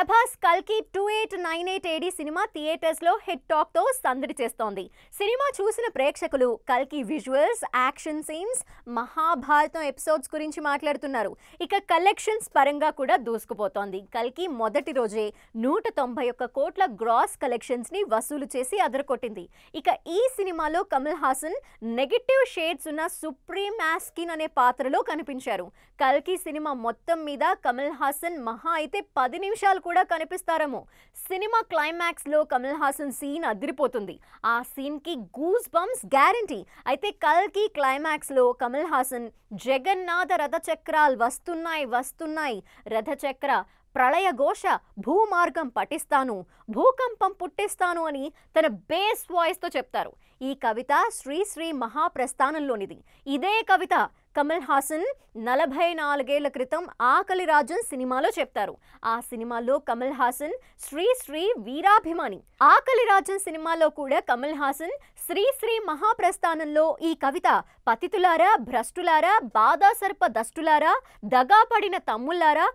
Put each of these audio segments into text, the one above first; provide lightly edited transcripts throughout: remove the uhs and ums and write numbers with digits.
ప్రభాస్ కల్కి 2898 AD cinema theatres లో hit talk తో సందడి చేస్తోంది. సినిమా చూసిన ప్రేక్షకులు కల్కి visuals, action scenes, Mahabharatam episodes గురించి మాట్లాడుతున్నారు. ఇక కలెక్షన్స్ పరంగా కూడా దూసుకుపోతోంది. కల్కి మొదటి రోజే 191 కోట్ల గ్రాస్ కలెక్షన్స్ ని వసూలు చేసి అదరకొట్టింది. ఇక ఈ సినిమాలో కమల్ హాసన్ నెగటివ్ షేడ్స్ ఉన్న సుప్రీం మాస్కిన్ అనే పాత్రలో కనిపించారు. కల్కి సినిమా మొత్తం మీద కమల్ హాసన్ మహా అయితే 10 నిమిషాలు కూడా కనిపిస్తారేమో. సినిమా క్లైమాక్స్ లో కమల్ హాసన్ సీన్ అదిరిపోతుంది. ఆ సీన్ కి గూస్ బంప్స్ గ్యారంటీ. అయితే కల్కి క్లైమాక్స్ లో కమల్ హాసన్ జగన్నాథ రథచక్రాలు వస్తున్నాయి రథచక్ర ప్రళయ ఘోష భూమార్గం పఠిస్తాను, భూకంపం పుట్టిస్తాను అని తన బేస్ వాయిస్తో చెప్తారు. ఈ కవిత శ్రీ మహాప్రస్థానంలోనిది. ఇదే కవిత కమల్ హాసన్ 44 ఏళ్ల క్రితం ఆకలి రాజన్ సినిమాలో చెప్తారు. ఆ సినిమాలో కమల్ హాసన్ శ్రీ వీరాభిమాని. ఆకలి రాజన్ సినిమాలో కూడా కమల్ హాసన్ శ్రీ మహాప్రస్థానంలో ఈ కవిత పతితులారా, భ్రష్టులారా, బాధాసర్ప దష్టులారా, దగాపడిన తమ్ముళ్ళారా,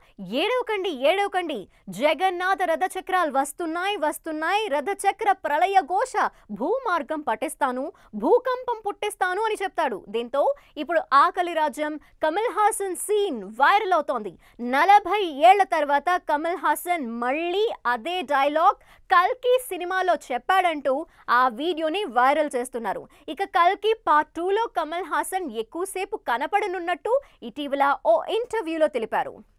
ఏడవకండి జగన్నాథ రథచక్రాలు వస్తున్నాయి రథచక్ర ప్రళయ ఘోష భూమార్గం పఠిస్తాను, భూకంపం పుట్టిస్తాను అని చెప్తాడు. దీంతో ఇప్పుడు ఆకలి రాజ్యం కమల్ హాసన్ సీన్ వైరల్ అవుతోంది. 40 ఏళ్ల తర్వాత కమల్ హాసన్ మళ్ళీ అదే డైలాగ్ కల్కి సినిమాలో చెప్పాడంటూ ఆ వీడియోని వైరల్ చేస్తున్నారు. ఇక కల్కి పార్ట్ 2లో కమల్ హాసన్ ఎక్కువసేపు కనపడనున్నట్టు ఇటీవల ఓ ఇంటర్వ్యూలో తెలిపారు.